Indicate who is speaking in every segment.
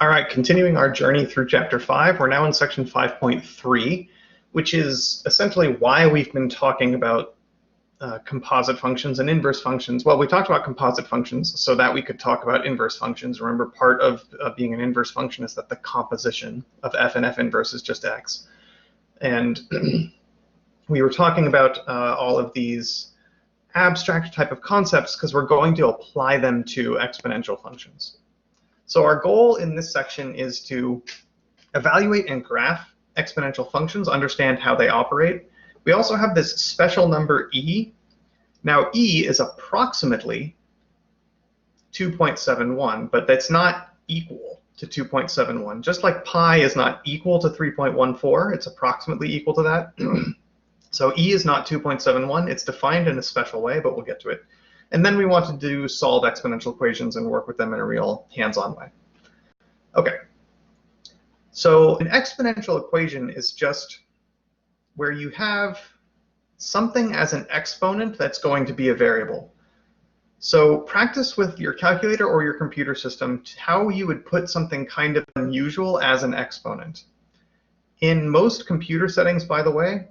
Speaker 1: All right, continuing our journey through Chapter 5, we're now in Section 5.3, which is essentially why we've been talking about composite functions and inverse functions. Well, we talked about composite functions so that we could talk about inverse functions. Remember, part of being an inverse function is that the composition of f and f inverse is just x. And we were talking about all of these abstract type of concepts because we're going to apply them to exponential functions. So our goal in this section is to evaluate and graph exponential functions, understand how they operate. We also have this special number e. Now e is approximately 2.71, but that's not equal to 2.71. Just like pi is not equal to 3.14, it's approximately equal to that. So e is not 2.71. It's defined in a special way, but we'll get to it. And then we want to solve exponential equations and work with them in a real hands-on way. Okay. So an exponential equation is just where you have something as an exponent that's going to be a variable. So practice with your calculator or your computer system how you would put something kind of unusual as an exponent. In most computer settings, by the way,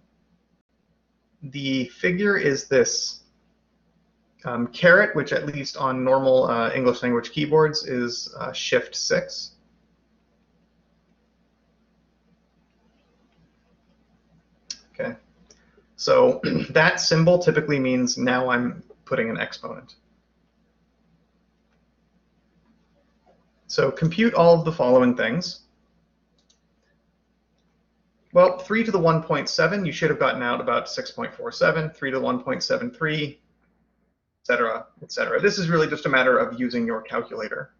Speaker 1: the figure is this caret, which at least on normal English language keyboards is Shift 6. Okay, so that symbol typically means now I'm putting an exponent. So compute all of the following things. Well, 3 to the 1.7, you should have gotten out about 6.47, 3 to the 1.73, etc., etc. This is really just a matter of using your calculator.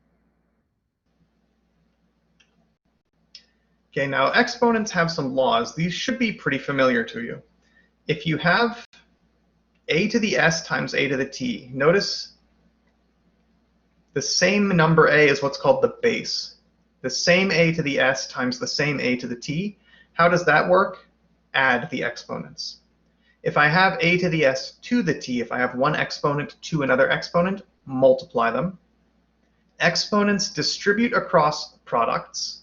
Speaker 1: Okay, now exponents have some laws. These should be pretty familiar to you. If you have a to the s times a to the t, notice the same number a is what's called the base. The same a to the s times the same a to the t. How does that work? Add the exponents. If I have a to the s to the t, if I have one exponent to another exponent, multiply them. Exponents distribute across products.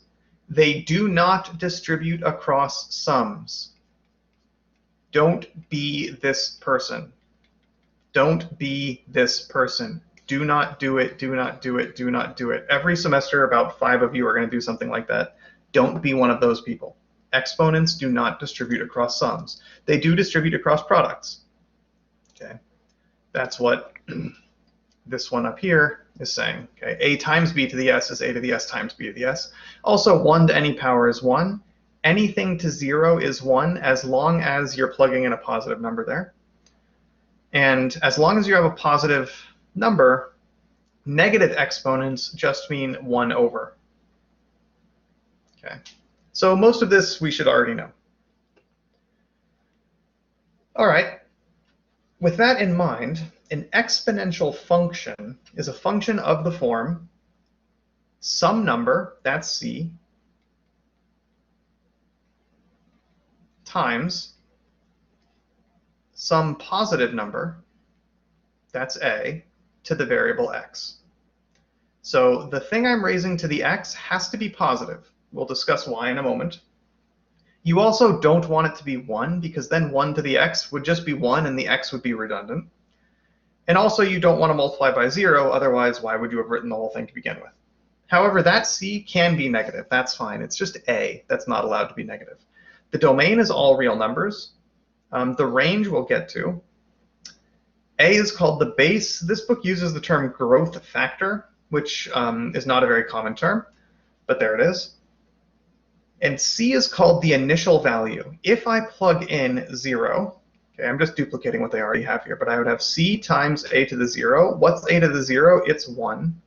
Speaker 1: They do not distribute across sums. Don't be this person. Don't be this person. Do not do it, do not do it, do not do it. Every semester, about 5 of you are going to do something like that. Don't be one of those people. Exponents do not distribute across sums. They do distribute across products. Okay, that's what this one up here is saying. Okay, a times b to the s is a to the s times b to the s. Also, 1 to any power is 1. Anything to 0 is 1 as long as you're plugging in a positive number there. And as long as you have a positive number, negative exponents just mean 1 over. Okay. So most of this we should already know. All right. With that in mind, an exponential function is a function of the form some number, that's c, times some positive number, that's a, to the variable x. So the thing I'm raising to the x has to be positive. We'll discuss why in a moment. You also don't want it to be 1 because then 1 to the x would just be 1 and the x would be redundant. And also you don't want to multiply by 0, otherwise why would you have written the whole thing to begin with? However, that c can be negative. That's fine. It's just a that's not allowed to be negative. The domain is all real numbers. The range we'll get to. A is called the base. This book uses the term growth factor, which is not a very common term, but there it is. And c is called the initial value. If I plug in 0, okay, I'm just duplicating what they already have here, but I would have c times a to the 0. What's a to the 0? It's 1.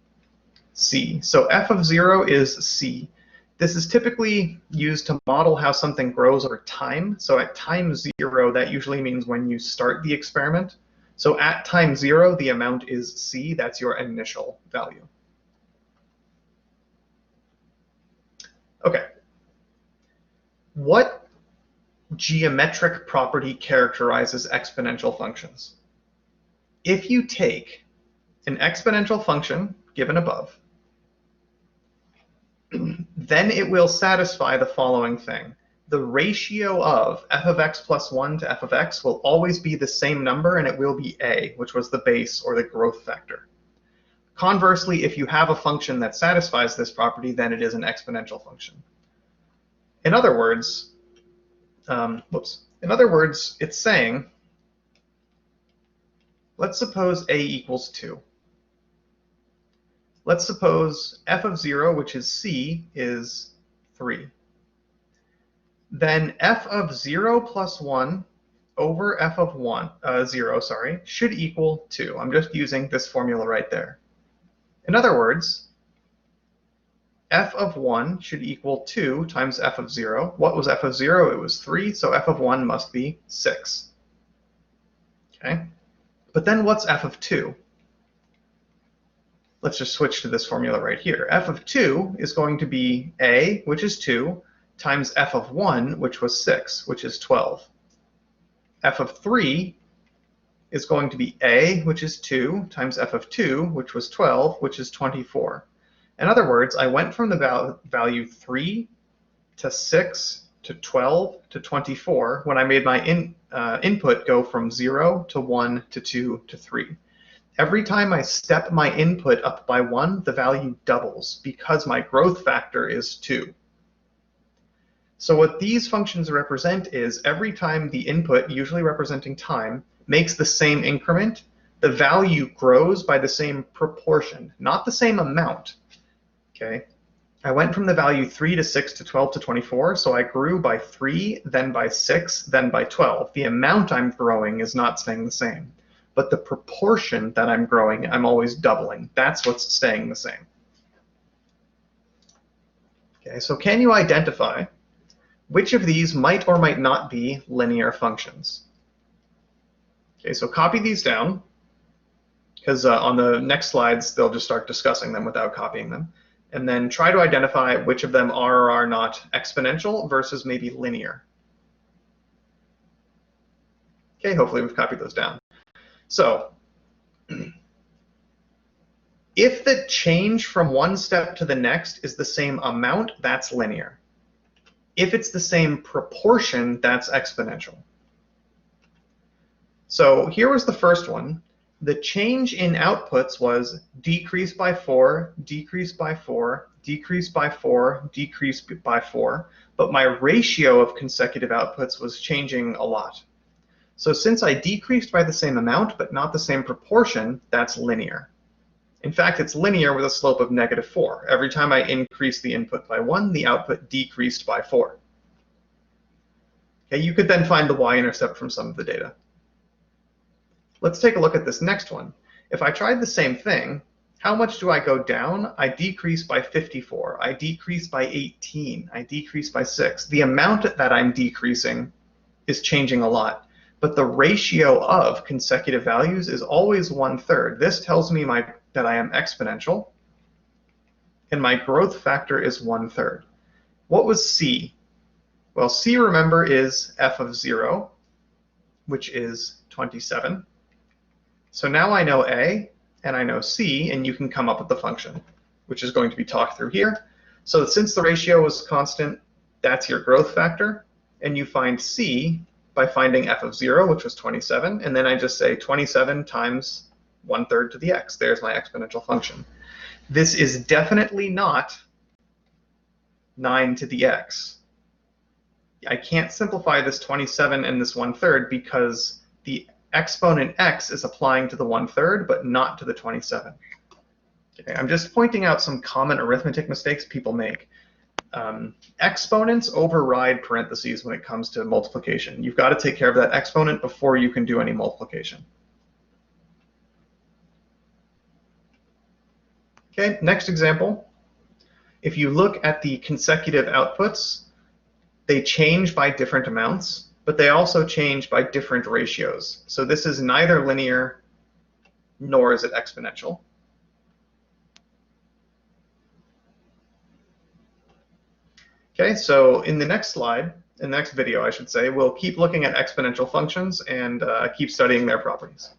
Speaker 1: C. So f of 0 is c. This is typically used to model how something grows over time. So at time 0, that usually means when you start the experiment. So at time 0, the amount is c. That's your initial value. Okay. What geometric property characterizes exponential functions? If you take an exponential function given above then it will satisfy the following thing. The ratio of f of x plus 1 to f of x will always be the same number, and it will be a, which was the base or the growth factor. Conversely, if you have a function that satisfies this property, then it is an exponential function. In other words, it's saying, let's suppose a equals 2. Let's suppose f of 0, which is c, is 3. Then f of 0 plus 1 over f of 0 should equal 2. I'm just using this formula right there. In other words, f of 1 should equal 2 times f of 0. What was f of 0? It was 3, so f of 1 must be 6. Okay? But then what's f of 2? Let's just switch to this formula right here. F of 2 is going to be a, which is 2, times f of 1, which was 6, which is 12. F of 3 is going to be a, which is 2, times f of 2, which was 12, which is 24. In other words, I went from the value 3 to 6 to 12 to 24 when I made my input go from 0 to 1 to 2 to 3. Every time I step my input up by 1, the value doubles because my growth factor is 2. So what these functions represent is every time the input, usually representing time, makes the same increment, the value grows by the same proportion, not the same amount. Okay? I went from the value 3 to 6 to 12 to 24, so I grew by 3, then by 6, then by 12. The amount I'm growing is not staying the same, but the proportion that I'm growing, I'm always doubling. That's what's staying the same. Okay, so can you identify which of these might or might not be linear functions? Okay, so copy these down, because on the next slides, they'll just start discussing them without copying them. And then try to identify which of them are or are not exponential versus maybe linear. Okay, hopefully we've copied those down. So, if the change from one step to the next is the same amount, that's linear. If it's the same proportion, that's exponential. So here was the first one. The change in outputs was decrease by 4, decrease by 4, decrease by 4, decrease by 4, but my ratio of consecutive outputs was changing a lot. So since I decreased by the same amount but not the same proportion, that's linear. In fact, it's linear with a slope of -4. Every time I increased the input by 1, the output decreased by 4. Okay, you could then find the y-intercept from some of the data. Let's take a look at this next one. If I tried the same thing, how much do I go down? I decrease by 54. I decrease by 18. I decrease by 6. The amount that I'm decreasing is changing a lot, but the ratio of consecutive values is always 1/3. This tells me that I am exponential, and my growth factor is 1/3. What was c? Well, c, remember, is f of 0, which is 27. So now I know a, and I know c, and you can come up with the function, which is going to be talked through here. So since the ratio was constant, that's your growth factor, and you find c by finding f of 0, which was 27, and then I just say 27 times 1/3 to the x. There's my exponential function. This is definitely not 9 to the x. I can't simplify this 27 and this 1/3 because the exponent x is applying to the 1/3, but not to the 27. Okay, I'm just pointing out some common arithmetic mistakes people make. Exponents override parentheses when it comes to multiplication. You've got to take care of that exponent before you can do any multiplication. Okay, next example. If you look at the consecutive outputs, they change by different amounts, but they also change by different ratios. So this is neither linear nor is it exponential. Okay, so in the next slide, in the next video I should say, we'll keep looking at exponential functions and keep studying their properties.